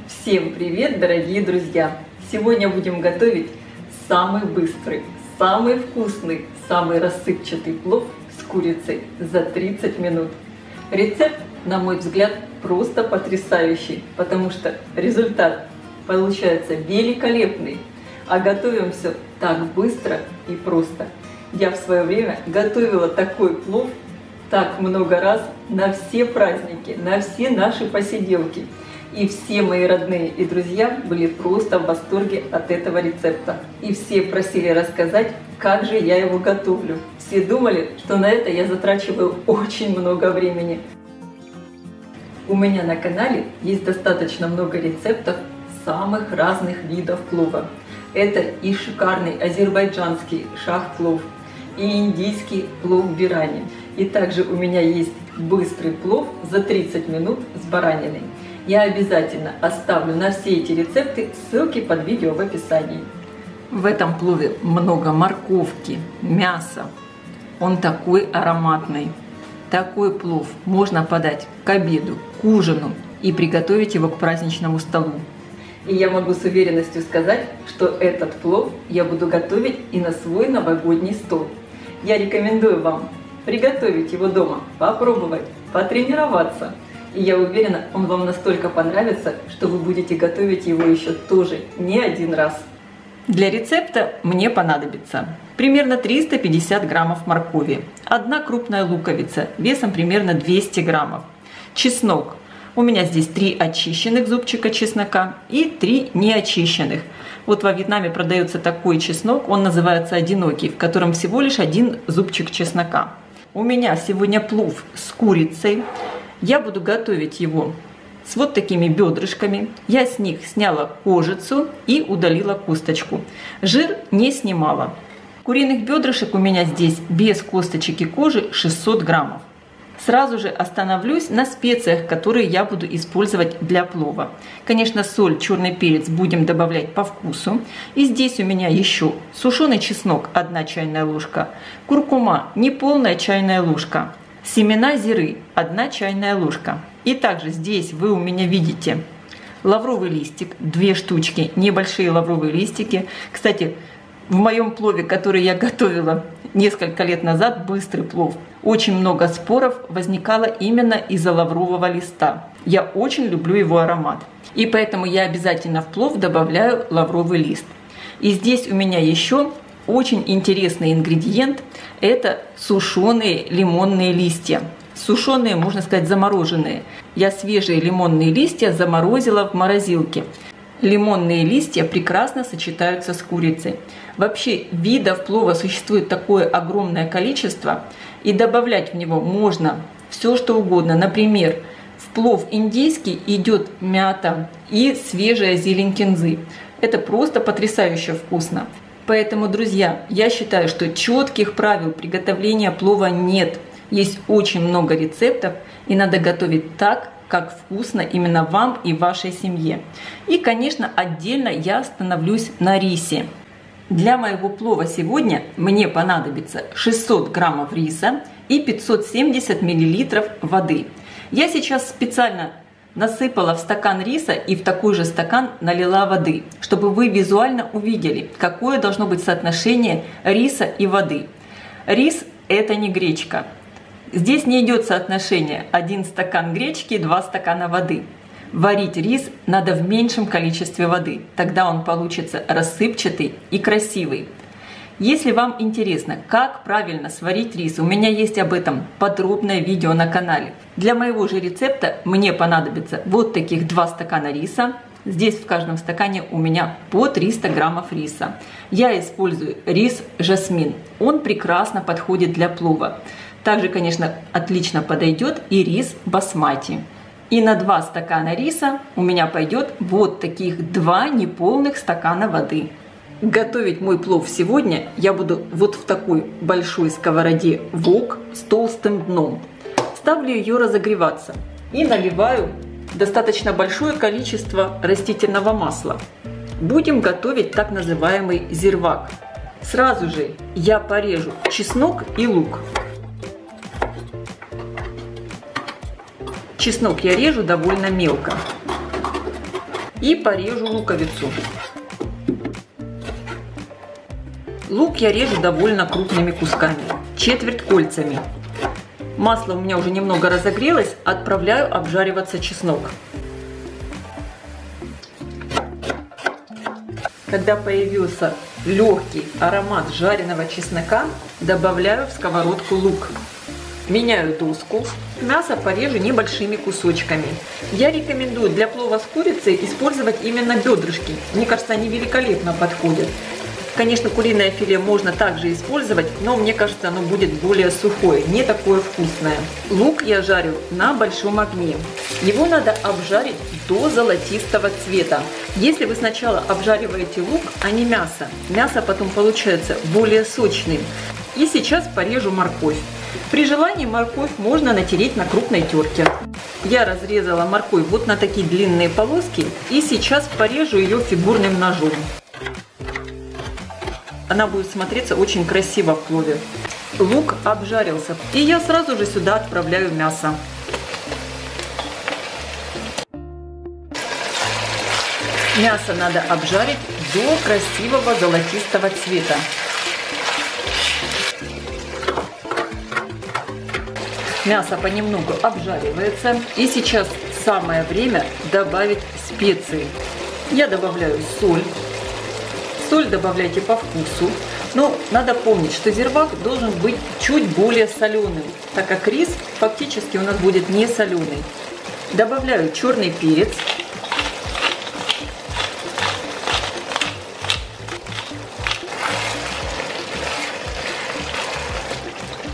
Всем привет, дорогие друзья! Сегодня будем готовить самый быстрый, самый вкусный, самый рассыпчатый плов с курицей за 30 минут. Рецепт, на мой взгляд, просто потрясающий, потому что результат получается великолепный, а готовим все так быстро и просто. Я в свое время готовила такой плов так много раз на все праздники, на все наши посиделки. И все мои родные и друзья были просто в восторге от этого рецепта. И все просили рассказать, как же я его готовлю. Все думали, что на это я затрачиваю очень много времени. У меня на канале есть достаточно много рецептов самых разных видов плова. Это и шикарный азербайджанский шах-плов, и индийский плов бирани. И также у меня есть быстрый плов за 30 минут с бараниной. Я обязательно оставлю на все эти рецепты ссылки под видео в описании. В этом плове много морковки, мяса. Он такой ароматный. Такой плов можно подать к обеду, к ужину и приготовить его к праздничному столу. И я могу с уверенностью сказать, что этот плов я буду готовить и на свой новогодний стол. Я рекомендую вам приготовить его дома, попробовать, потренироваться. И я уверена, он вам настолько понравится, что вы будете готовить его еще тоже не один раз. Для рецепта мне понадобится примерно 350 граммов моркови, 1 крупная луковица весом примерно 200 граммов, чеснок. У меня здесь 3 очищенных зубчика чеснока и 3 неочищенных. Вот во Вьетнаме продается такой чеснок, он называется одинокий, в котором всего лишь 1 зубчик чеснока. У меня сегодня плов с курицей. Я буду готовить его с вот такими бедрышками. Я с них сняла кожицу и удалила косточку. Жир не снимала. Куриных бедрышек у меня здесь без косточек и кожи 600 граммов. Сразу же остановлюсь на специях, которые я буду использовать для плова. Конечно, соль, черный перец будем добавлять по вкусу. И здесь у меня еще сушеный чеснок 1 чайная ложка, куркума неполная чайная ложка, семена зиры 1 чайная ложка. И также здесь вы у меня видите лавровый листик, 2 штучки, небольшие лавровые листики. Кстати, в моем плове, который я готовила несколько лет назад, быстрый плов, очень много споров возникало именно из-за лаврового листа. Я очень люблю его аромат. И поэтому я обязательно в плов добавляю лавровый лист. И здесь у меня еще очень интересный ингредиент – это сушеные лимонные листья. Сушеные, можно сказать, замороженные. Я свежие лимонные листья заморозила в морозилке. Лимонные листья прекрасно сочетаются с курицей. Вообще видов плова существует такое огромное количество, и добавлять в него можно все что угодно. Например, в плов индийский идет мята и свежая зелень кинзы. Это просто потрясающе вкусно. Поэтому, друзья, я считаю, что четких правил приготовления плова нет. Есть очень много рецептов, и надо готовить так, как вкусно именно вам и вашей семье. И, конечно, отдельно я остановлюсь на рисе. Для моего плова сегодня мне понадобится 600 граммов риса и 570 миллилитров воды. Я сейчас специально насыпала в стакан риса и в такой же стакан налила воды, чтобы вы визуально увидели, какое должно быть соотношение риса и воды. Рис – это не гречка. Здесь не идет соотношение 1 стакан гречки, 2 стакана воды. Варить рис надо в меньшем количестве воды, тогда он получится рассыпчатый и красивый. Если вам интересно, как правильно сварить рис, у меня есть об этом подробное видео на канале. Для моего же рецепта мне понадобится вот таких 2 стакана риса. Здесь в каждом стакане у меня по 300 граммов риса. Я использую рис жасмин, он прекрасно подходит для плова. Также, конечно, отлично подойдет и рис басмати. И на 2 стакана риса у меня пойдет вот таких 2 неполных стакана воды. Готовить мой плов сегодня я буду вот в такой большой сковороде вок с толстым дном. Ставлю ее разогреваться и наливаю достаточно большое количество растительного масла. Будем готовить так называемый зирвак. Сразу же я порежу чеснок и лук. Чеснок я режу довольно мелко. И порежу луковицу. Лук я режу довольно крупными кусками, четверть кольцами. Масло у меня уже немного разогрелось, отправляю обжариваться чеснок. Когда появился легкий аромат жареного чеснока, добавляю в сковородку лук. Меняю доску. Мясо порежу небольшими кусочками. Я рекомендую для плова с курицей использовать именно бедрышки. Мне кажется, они великолепно подходят. Конечно, куриное филе можно также использовать, но мне кажется, оно будет более сухое, не такое вкусное. Лук я жарю на большом огне. Его надо обжарить до золотистого цвета. Если вы сначала обжариваете лук, а не мясо, мясо потом получается более сочным. И сейчас порежу морковь. При желании морковь можно натереть на крупной терке. Я разрезала морковь вот на такие длинные полоски и сейчас порежу ее фигурным ножом. Она будет смотреться очень красиво в плове. Лук обжарился, и я сразу же сюда отправляю мясо. Мясо надо обжарить до красивого золотистого цвета. Мясо понемногу обжаривается, и сейчас самое время добавить специи. Я добавляю соль. Соль добавляйте по вкусу, но надо помнить, что зирвак должен быть чуть более соленым, так как рис фактически у нас будет не соленый. Добавляю черный перец.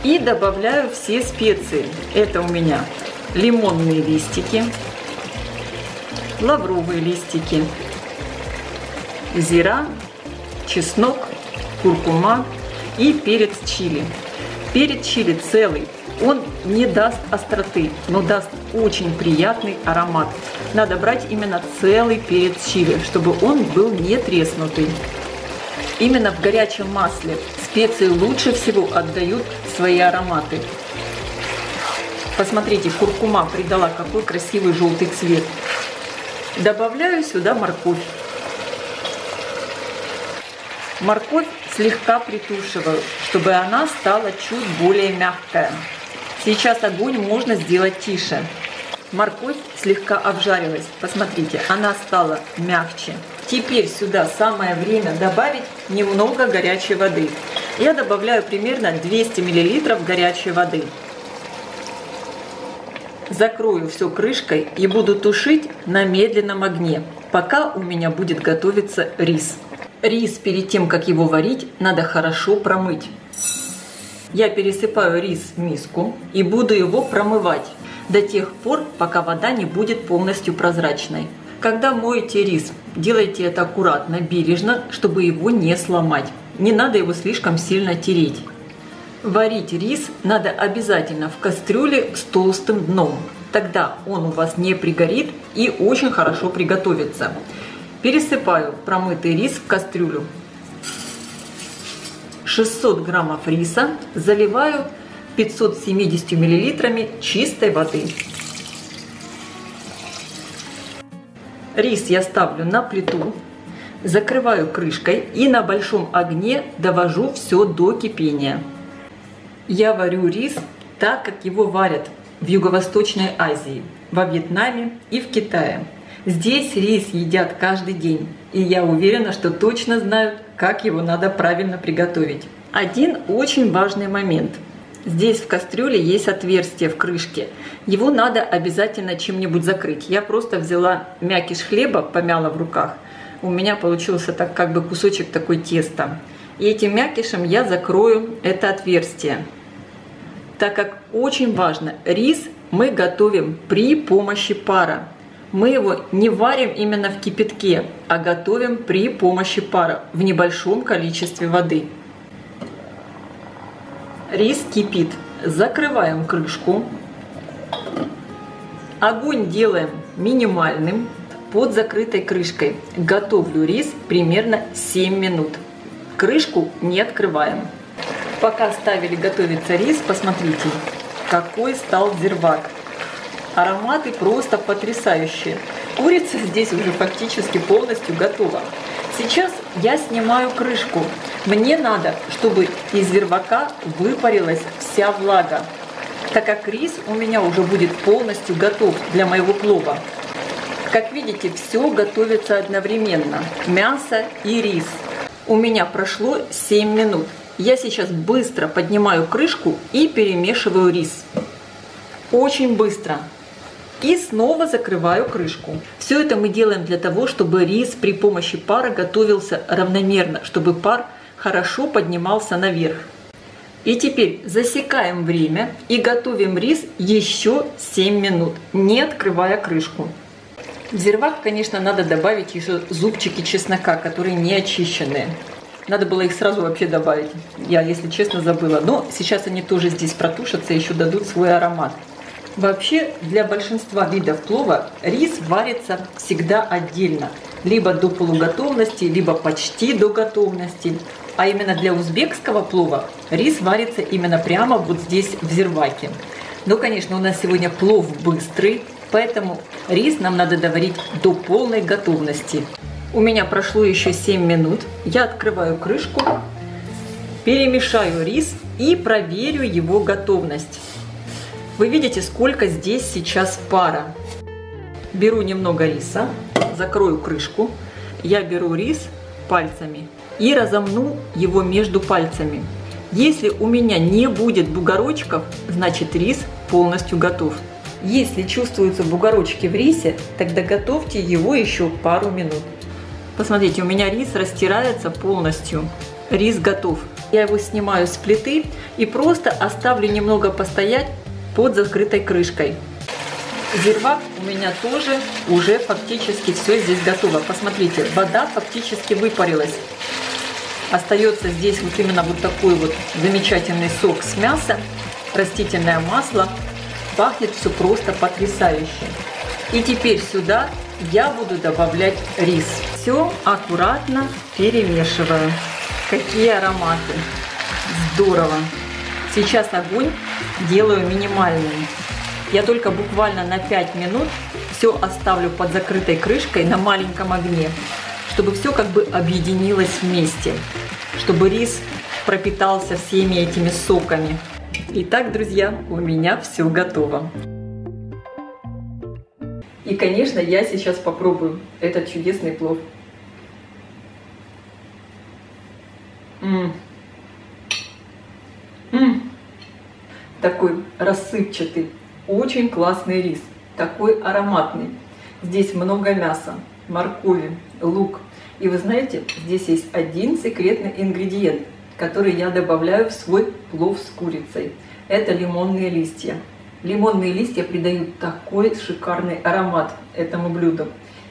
И добавляю все специи. Это у меня лимонные листики, лавровые листики, зира, чеснок, куркума и перец чили. Перец чили целый, он не даст остроты, но даст очень приятный аромат. Надо брать именно целый перец чили, чтобы он был не треснутый. Именно в горячем масле специи лучше всего отдают свои ароматы. Посмотрите, куркума придала какой красивый желтый цвет. Добавляю сюда морковь. Морковь слегка притушиваю, чтобы она стала чуть более мягкая. Сейчас огонь можно сделать тише. Морковь слегка обжарилась. Посмотрите, она стала мягче. Теперь сюда самое время добавить немного горячей воды. Я добавляю примерно 200 мл горячей воды. Закрою все крышкой и буду тушить на медленном огне, пока у меня будет готовиться рис. Рис перед тем, как его варить, надо хорошо промыть. Я пересыпаю рис в миску и буду его промывать до тех пор, пока вода не будет полностью прозрачной. Когда моете рис, делайте это аккуратно, бережно, чтобы его не сломать. Не надо его слишком сильно тереть. Варить рис надо обязательно в кастрюле с толстым дном. Тогда он у вас не пригорит и очень хорошо приготовится. Пересыпаю промытый рис в кастрюлю. 600 граммов риса заливаю 570 мл чистой воды. Рис я ставлю на плиту, закрываю крышкой и на большом огне довожу все до кипения. Я варю рис так, как его варят в Юго-Восточной Азии, во Вьетнаме и в Китае. Здесь рис едят каждый день, и я уверена, что точно знают, как его надо правильно приготовить. Один очень важный момент. Здесь в кастрюле есть отверстие в крышке. Его надо обязательно чем-нибудь закрыть. Я просто взяла мякиш хлеба, помяла в руках. У меня получился так как бы кусочек такой теста. И этим мякишем я закрою это отверстие. Так как очень важно, рис мы готовим при помощи пара. Мы его не варим именно в кипятке, а готовим при помощи пара в небольшом количестве воды. Рис кипит. Закрываем крышку. Огонь делаем минимальным. Под закрытой крышкой готовлю рис примерно 7 минут. Крышку не открываем. Пока ставили готовиться рис, посмотрите, какой стал зирвак. Ароматы просто потрясающие. Курица здесь уже фактически полностью готова. Сейчас я снимаю крышку. Мне надо, чтобы из зирвака выпарилась вся влага, так как рис у меня уже будет полностью готов для моего плова. Как видите, все готовится одновременно. Мясо и рис. У меня прошло 7 минут. Я сейчас быстро поднимаю крышку и перемешиваю рис. Очень быстро. И снова закрываю крышку. Все это мы делаем для того, чтобы рис при помощи пара готовился равномерно, чтобы пар хорошо поднимался наверх. И теперь засекаем время и готовим рис еще 7 минут, не открывая крышку. В зирвак, конечно, надо добавить еще зубчики чеснока, которые не очищенные. Надо было их сразу вообще добавить. Я, если честно, забыла. Но сейчас они тоже здесь протушатся, еще дадут свой аромат. Вообще, для большинства видов плова рис варится всегда отдельно. Либо до полуготовности, либо почти до готовности. А именно для узбекского плова рис варится именно прямо вот здесь в зирваке. Но, конечно, у нас сегодня плов быстрый, поэтому рис нам надо доварить до полной готовности. У меня прошло еще 7 минут. Я открываю крышку, перемешаю рис и проверю его готовность. Вы видите, сколько здесь сейчас пара. Беру немного риса, закрою крышку. Я беру рис пальцами и разомну его между пальцами. Если у меня не будет бугорочков, значит рис полностью готов. Если чувствуются бугорочки в рисе, тогда готовьте его еще пару минут. Посмотрите, у меня рис растирается полностью. Рис готов. Я его снимаю с плиты и просто оставлю немного постоять под закрытой крышкой. Зирвак у меня тоже уже фактически все здесь готово. Посмотрите, вода фактически выпарилась. Остается здесь вот именно вот такой вот замечательный сок с мяса, растительное масло. Пахнет все просто потрясающе. И теперь сюда я буду добавлять рис. Все аккуратно перемешиваю. Какие ароматы! Здорово! Сейчас огонь делаю минимальным. Я только буквально на 5 минут все оставлю под закрытой крышкой на маленьком огне, чтобы все как бы объединилось вместе, чтобы рис пропитался всеми этими соками. Итак, друзья, у меня все готово. И, конечно, я сейчас попробую этот чудесный плов. Такой рассыпчатый, очень классный рис, такой ароматный. Здесь много мяса, моркови, лук. И вы знаете, здесь есть один секретный ингредиент, который я добавляю в свой плов с курицей. Это лимонные листья. Лимонные листья придают такой шикарный аромат этому блюду.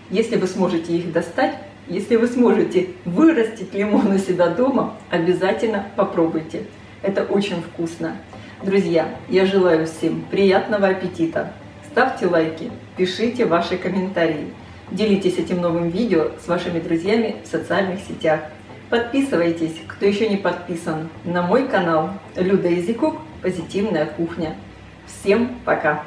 Если вы сможете их достать, если вы сможете вырастить лимон у себя дома, обязательно попробуйте. Это очень вкусно. Друзья, я желаю всем приятного аппетита. Ставьте лайки, пишите ваши комментарии. Делитесь этим новым видео с вашими друзьями в социальных сетях. Подписывайтесь, кто еще не подписан, на мой канал Люда Изикук «Позитивная кухня». Всем пока!